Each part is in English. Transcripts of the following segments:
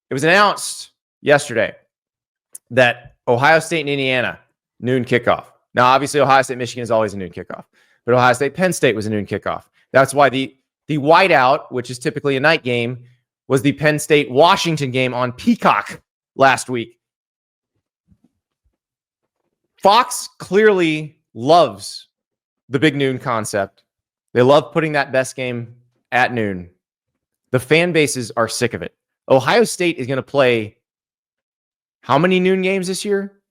it was announced yesterday that Ohio State and Indiana, noon kickoff. Now, obviously, Ohio State, Michigan is always a noon kickoff, but Ohio State, Penn State was a noon kickoff. That's why the whiteout, which is typically a night game, was the Penn State Washington game on Peacock last week. Fox clearly loves the big noon concept. They love putting that best game at noon. The fan bases are sick of it. Ohio State is going to play how many noon games this year?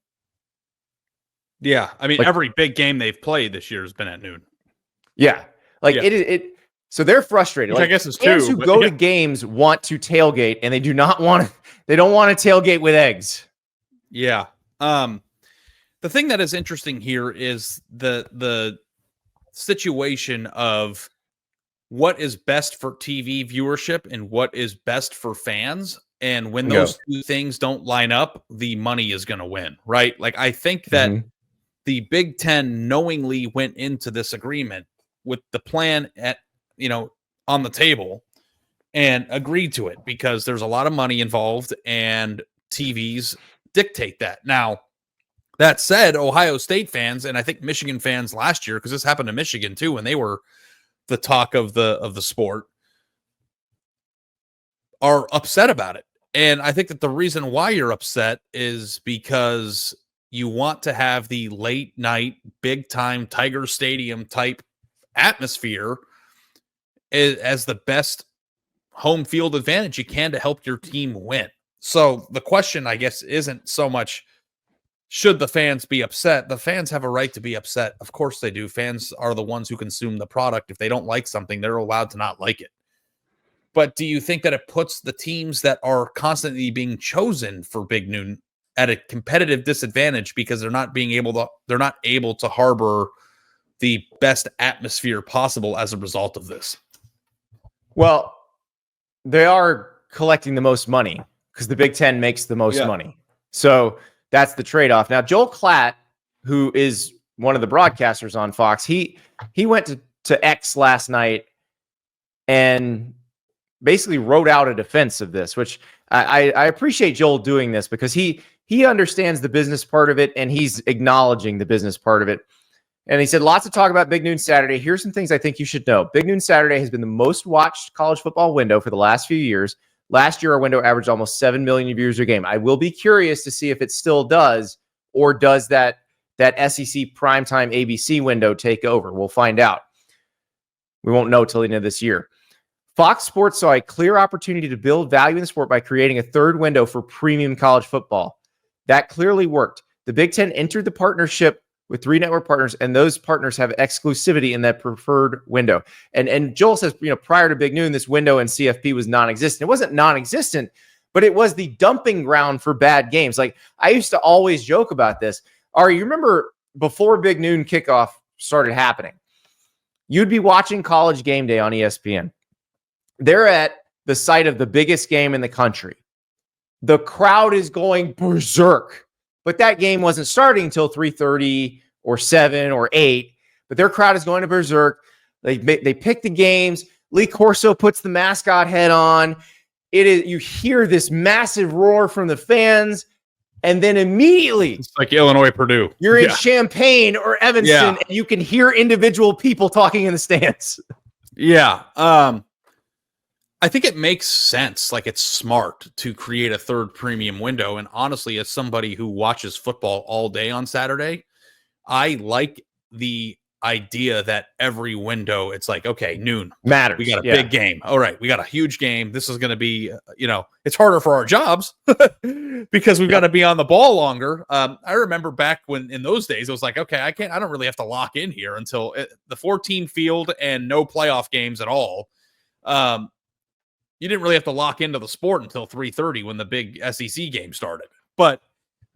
Yeah, I mean, every big game they've played this year has been at noon. Yeah, it. So they're frustrated. Which I guess is fans two. Who go to games want to tailgate, and they do not want to. They don't want to tailgate with eggs. Yeah. The thing that is interesting here is the situation of what is best for TV viewership and what is best for fans. And when those two things don't line up, the money is going to win, right? Like, I think that the Big Ten knowingly went into this agreement with the plan on the table and agreed to it because there's a lot of money involved and TVs dictate that. Now, that said, Ohio State fans, and I think Michigan fans last year, because this happened to Michigan too, when they were the talk of the sport, are upset about it. And I think that the reason why you're upset is because you want to have the late night, big time Tiger Stadium type atmosphere as the best home field advantage you can to help your team win. So the question, I guess, isn't so much should the fans be upset. The fans have a right to be upset. Of course they do. Fans are the ones who consume the product. If they don't like something, they're allowed to not like it. But do you think that it puts the teams that are constantly being chosen for Big Noon at a competitive disadvantage because they're not able to harbor the best atmosphere possible as a result of this? Well, they are collecting the most money because the Big Ten makes the most money. So that's the trade-off. Now, Joel Klatt, who is one of the broadcasters on Fox, he went to X last night and basically wrote out a defense of this, which I appreciate Joel doing this because he understands the business part of it and he's acknowledging the business part of it. And he said, lots of talk about Big Noon Saturday. Here's some things I think you should know. Big Noon Saturday has been the most watched college football window for the last few years. Last year, our window averaged almost 7 million viewers a game. I will be curious to see if it still does, or does that SEC primetime ABC window take over? We'll find out. We won't know till the end of this year. Fox Sports saw a clear opportunity to build value in the sport by creating a third window for premium college football. That clearly worked. The Big Ten entered the partnership with 3 network partners, and those partners have exclusivity in that preferred window. And Joel says, prior to Big Noon, this window in CFP was non-existent. It wasn't non-existent, but it was the dumping ground for bad games. Like, I used to always joke about this. Ari, you remember before Big Noon kickoff started happening, you'd be watching College Game Day on ESPN. They're at the site of the biggest game in the country. The crowd is going berserk. But that game wasn't starting until 3:30 or 7 or 8. But their crowd is going to berserk. They pick the games. Lee Corso puts the mascot head on. You hear this massive roar from the fans, and then immediately it's like Illinois Purdue. You're in Champaign or Evanston, and you can hear individual people talking in the stands. Yeah. I think it makes sense. Like, it's smart to create a third premium window. And honestly, as somebody who watches football all day on Saturday, I like the idea that every window, it's like, okay, noon matters. We got a big game. All right. We got a huge game. This is going to be, it's harder for our jobs because we've got to be on the ball longer. I remember back when in those days, it was like, okay, I don't really have to lock in here until the 14 field and no playoff games at all. You didn't really have to lock into the sport until 3:30 when the big SEC game started. But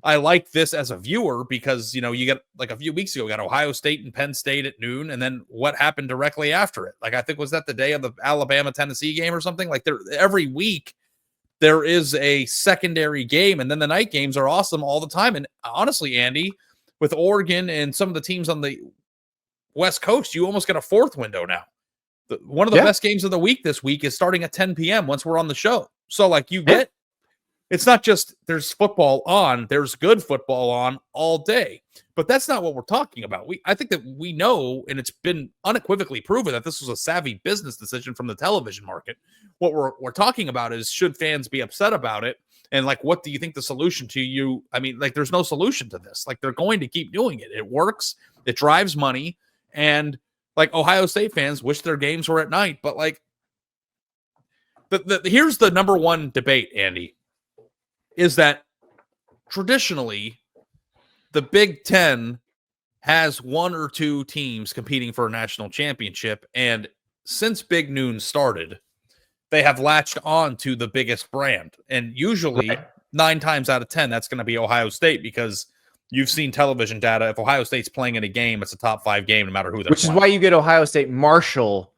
I like this as a viewer because, you get, like, a few weeks ago, we got Ohio State and Penn State at noon. And then what happened directly after it? Like, I think, was that the day of the Alabama-Tennessee game or something? Like, every week there is a secondary game. And then the night games are awesome all the time. And honestly, Andy, with Oregon and some of the teams on the West Coast, you almost get a fourth window now. One of the best games of the week this week is starting at 10 p.m. once we're on the show. So, like, you get it's not just there's football on, there's good football on all day. But that's not what we're talking about. I think that we know, and it's been unequivocally proven that this was a savvy business decision from the television market. What we're talking about is, should fans be upset about it? And like, what do you think the solution to you? I mean, like, there's no solution to this. Like, they're going to keep doing it. It works. It drives money. And like, Ohio State fans wish their games were at night. But like, here's the number one debate, Andy, is that traditionally the Big Ten has one or two teams competing for a national championship. And since Big Noon started, they have latched on to the biggest brand. And usually 9 times out of 10, that's going to be Ohio State, because you've seen television data. If Ohio State's playing in a game, it's a top 5 game, no matter who they're playing. Which is why you get Ohio State Marshall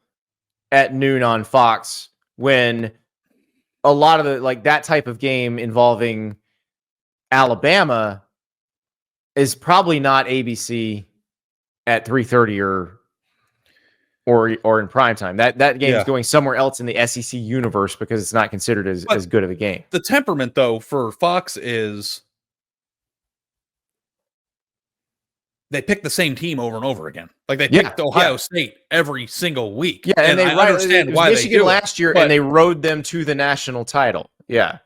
at noon on Fox, when a lot of the, like, that type of game involving Alabama is probably not ABC at 3:30 or in prime time. That game is going somewhere else in the SEC universe, because it's not considered as good of a game. The temperament, though, for Fox is they pick the same team over and over again. Like, they picked Ohio State every single week. Yeah, and I understand why Michigan they do last year, and they rode them to the national title. Yeah.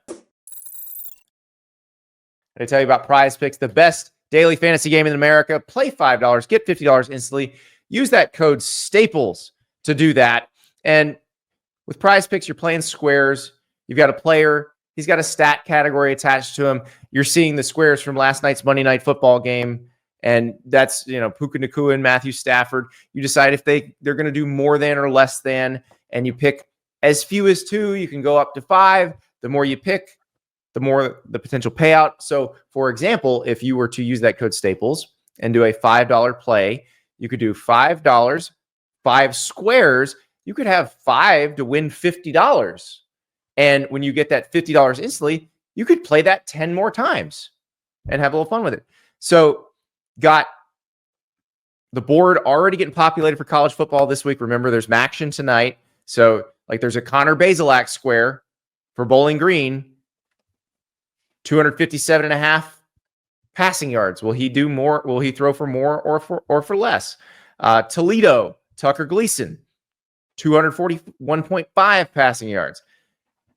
I tell you about Prize Picks, the best daily fantasy game in America. Play $5, get $50 instantly. Use that code STAPLES to do that. And with Prize Picks, you're playing squares. You've got a player. He's got a stat category attached to him. You're seeing the squares from last night's Monday Night Football game. And that's, Puka Nacua and Matthew Stafford. You decide if they're going to do more than or less than, and you pick as few as 2. You can go up to 5. The more you pick, the more the potential payout. So, for example, if you were to use that code STAPLES and do a $5 play, you could do $5, 5 squares. You could have 5 to win $50. And when you get that $50 instantly, you could play that 10 more times and have a little fun with it. So, got the board already getting populated for college football this week. Remember, there's action tonight. So, like, there's a Connor Bazelak square for Bowling Green, 257.5 passing yards. Will he do more? Will he throw for more or for less? Toledo, Tucker Gleason, 241.5 passing yards.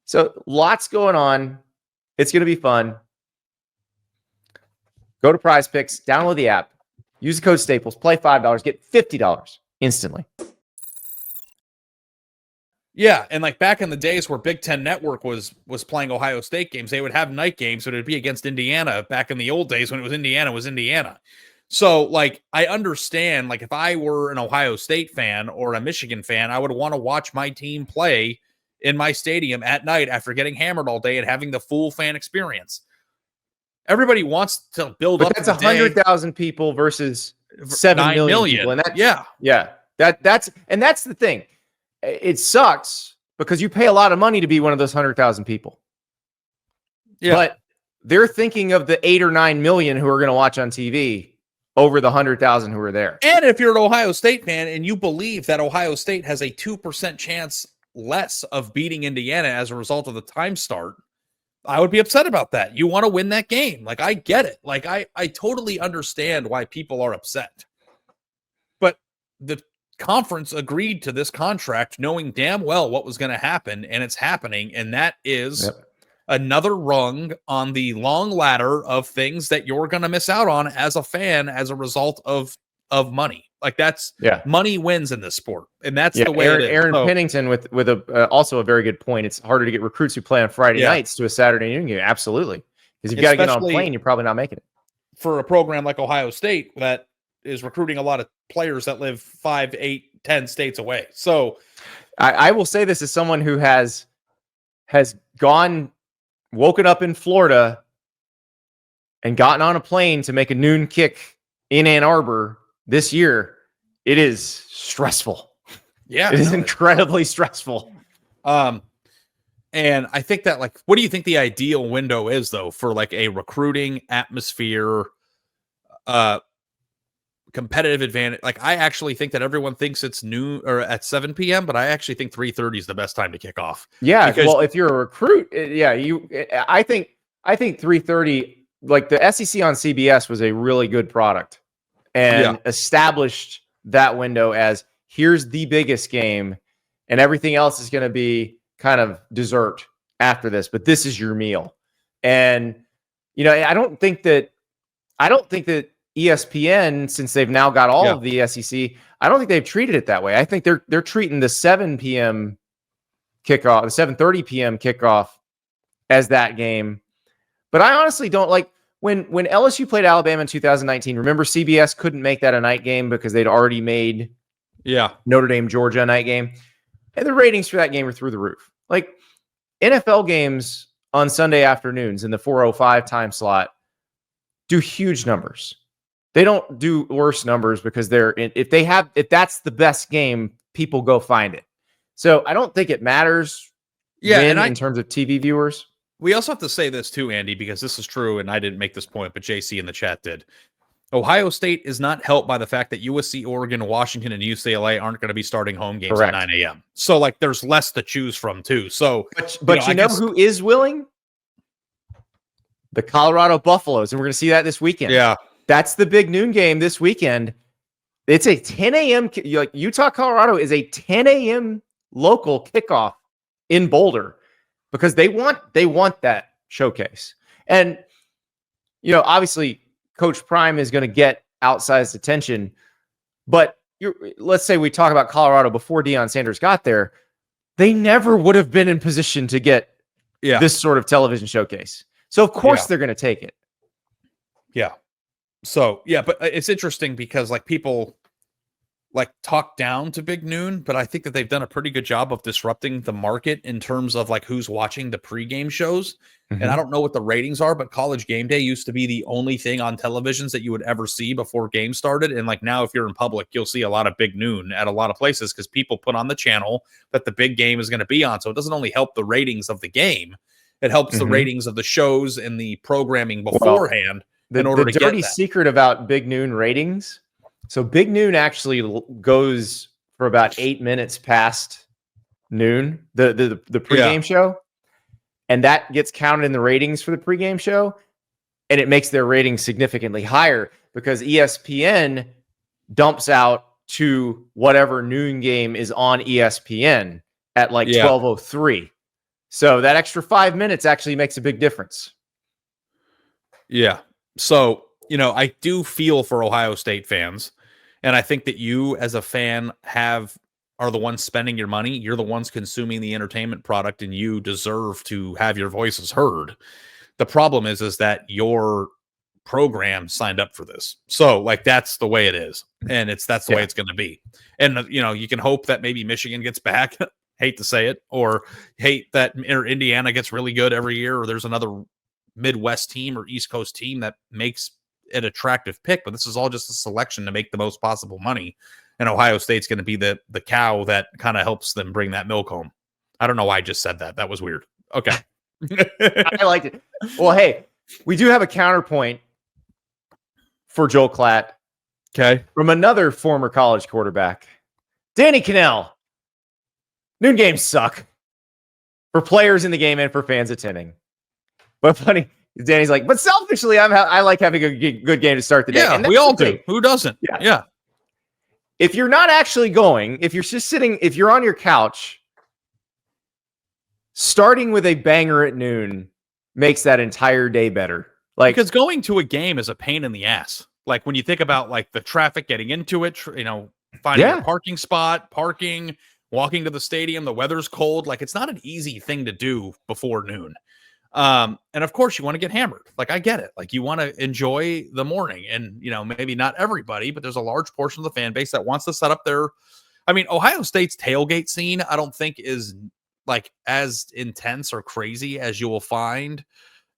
So lots going on. It's going to be fun. Go to Prize Picks, download the app, use the code STAPLES, play $5, get $50 instantly. Yeah, and like back in the days where Big Ten Network was playing Ohio State games, they would have night games, so it would be against Indiana back in the old days when it was Indiana. So, like, I understand, like, if I were an Ohio State fan or a Michigan fan, I would want to watch my team play in my stadium at night after getting hammered all day and having the full fan experience. Everybody wants to build up. But that's 100,000 people versus 7 million people. And that's the thing. It sucks because you pay a lot of money to be one of those 100,000 people. Yeah. But they're thinking of the 8 or 9 million who are going to watch on TV over the 100,000 who are there. And if you're an Ohio State fan and you believe that Ohio State has a 2% chance less of beating Indiana as a result of the time start, I would be upset about that. You want to win that game. Like, I get it. Like, I totally understand why people are upset. But the conference agreed to this contract knowing damn well what was going to happen, and it's happening. And that is another rung on the long ladder of things that you're going to miss out on as a fan as a result of money. Like, that's money wins in this sport. And that's the way Aaron Pennington with also a very good point. It's harder to get recruits who play on Friday nights to a Saturday noon game. Absolutely. Because you've got to get on a plane, you're probably not making it. For a program like Ohio State that is recruiting a lot of players that live 5, 8, 10 states away. So I will say this as someone who has woken up in Florida and gotten on a plane to make a noon kick in Ann Arbor this year. It is stressful. Yeah. It is incredibly stressful. And I think that, like, what do you think the ideal window is, though, for like a recruiting atmosphere, competitive advantage? Like, I actually think that everyone thinks it's noon or at 7 p.m., but I actually think 3:30 is the best time to kick off. Yeah. Well, if you're a recruit, I think I think 3:30, like the SEC on CBS was a really good product and established that window as here's the biggest game and everything else is going to be kind of dessert after this, but this is your meal. And, I don't think that ESPN, since they've now got all of the SEC, I don't think they've treated it that way. I think they're treating the 7 p.m. kickoff, the 7:30 p.m. kickoff as that game. But I honestly don't like when LSU played Alabama in 2019. Remember, CBS couldn't make that a night game because they'd already made Notre Dame, Georgia a night game. And the ratings for that game were through the roof. Like NFL games on Sunday afternoons in the 4:05 time slot do huge numbers. They don't do worse numbers because if that's the best game, people go find it. So I don't think it matters in terms of TV viewers. We also have to say this too, Andy, because this is true, and I didn't make this point, but JC in the chat did. Ohio State is not helped by the fact that USC, Oregon, Washington, and UCLA aren't going to be starting home games at 9 a.m. So, like, there's less to choose from, too. So, but who is willing? The Colorado Buffaloes, and we're going to see that this weekend. Yeah. That's the big noon game this weekend. It's a 10 a.m. Utah, Colorado is a 10 a.m. local kickoff in Boulder because they want that showcase. And, obviously Coach Prime is going to get outsized attention, but let's say we talk about Colorado before Deion Sanders got there. They never would have been in position to get this sort of television showcase. So of course they're going to take it. Yeah. So, but it's interesting because like people like talk down to Big Noon, but I think that they've done a pretty good job of disrupting the market in terms of like who's watching the pregame shows. Mm-hmm. And I don't know what the ratings are, but College Game Day used to be the only thing on televisions that you would ever see before games started. And like now, if you're in public, you'll see a lot of Big Noon at a lot of places because people put on the channel that the big game is going to be on. So it doesn't only help the ratings of the game, it helps the ratings of the shows and the programming beforehand. The dirty secret about Big Noon ratings. So Big Noon actually goes for about 8 minutes past noon, the pregame show. And that gets counted in the ratings for the pregame show. And it makes their ratings significantly higher because ESPN dumps out to whatever noon game is on ESPN at like 12:03. So that extra 5 minutes actually makes a big difference. Yeah. So, I do feel for Ohio State fans. And I think that you as a fan are the ones spending your money. You're the ones consuming the entertainment product and you deserve to have your voices heard. The problem is that your program signed up for this. So like, that's the way it is. And that's the way it's going to be. And, you can hope that maybe Michigan gets back. Hate to say it, or hate that Indiana gets really good every year, or there's another Midwest team or East Coast team that makes an attractive pick, but this is all just a selection to make the most possible money. And Ohio State's going to be the cow that kind of helps them bring that milk home. I don't know why I just said that. That was weird. Okay. I liked it. Well, hey, we do have a counterpoint for Joel Klatt. Okay. From another former college quarterback, Danny Cannell. Noon games suck for players in the game and for fans attending. But funny, Danny's like, but selfishly, I like having a good game to start the day. Yeah, we all do. Who doesn't? Yeah. If you're not actually going, if you're just sitting, if you're on your couch, starting with a banger at noon makes that entire day better. Like, because going to a game is a pain in the ass. Like when you think about like the traffic getting into it, finding a parking spot, walking to the stadium, the weather's cold. Like it's not an easy thing to do before noon. And of course you want to get hammered. Like I get it. Like you want to enjoy the morning and, maybe not everybody, but there's a large portion of the fan base that wants to set up Ohio State's tailgate scene, I don't think is like as intense or crazy as you will find.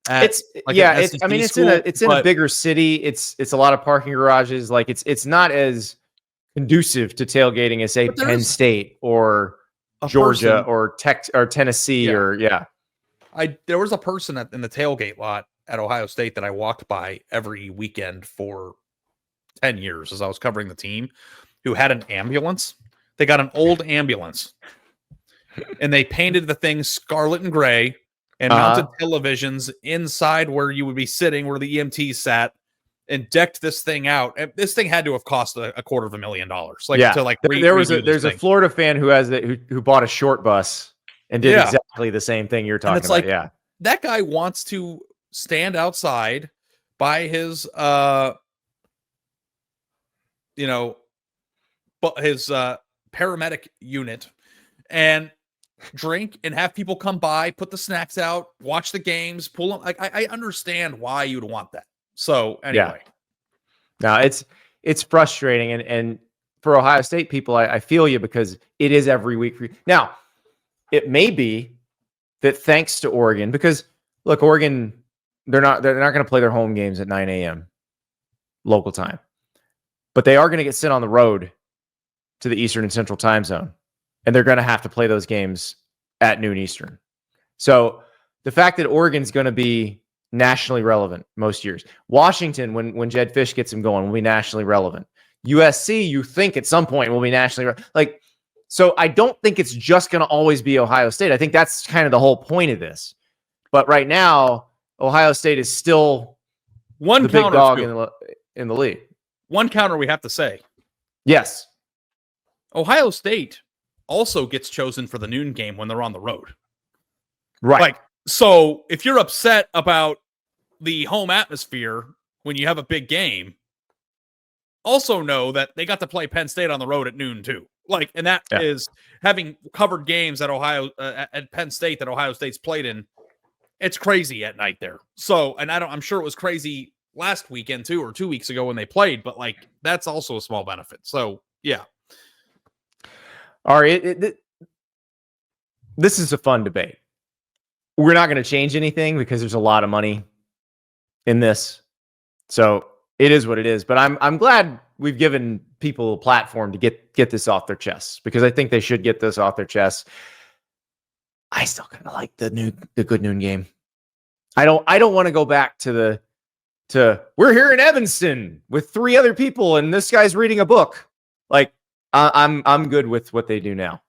It's in a bigger city. It's a lot of parking garages. Like it's not as conducive to tailgating as say Penn State or Georgia or Tennessee there was a person in the tailgate lot at Ohio State that I walked by every weekend for 10 years as I was covering the team who had an ambulance. They got an old ambulance and they painted the thing scarlet and gray and mounted televisions inside where you would be sitting, where the EMTs sat, and decked this thing out. And this thing had to have cost $250,000. There's a Florida fan who bought a short bus and did exactly the same thing you're talking about. That guy wants to stand outside by his paramedic unit and drink and have people come by, put the snacks out, watch the games, pull them. I understand why you'd want that. So anyway, no, it's frustrating, and for Ohio State people, I feel you, because it is every week for you. Now, it may be that thanks to Oregon, because look, Oregon, they're not going to play their home games at 9 a.m. local time, but they are going to get sent on the road to the Eastern and Central time zone, and they're going to have to play those games at noon Eastern. So the fact that Oregon's going to be nationally relevant most years, Washington, when Jed Fish gets him going, will be nationally relevant. USC, you think at some point will be nationally so I don't think it's just going to always be Ohio State. I think that's kind of the whole point of this. But right now, Ohio State is still the big dog in the league. One counter we have to say. Yes. Ohio State also gets chosen for the noon game when they're on the road. Right. So if you're upset about the home atmosphere when you have a big game, also know that they got to play Penn State on the road at noon too. And that is having covered games at at Penn State that Ohio State's played in. It's crazy at night there. So, and I'm sure it was crazy last weekend too, or 2 weeks ago when they played, but that's also a small benefit. So yeah. All right. This is a fun debate. We're not going to change anything because there's a lot of money in this. So it is what it is. But I'm glad we've given people a platform to get this off their chests, because I think they should get this off their chests. I still kind of like the good noon game. I don't want to go back to we're here in Evanston with 3 other people and this guy's reading a book. I'm good with what they do now.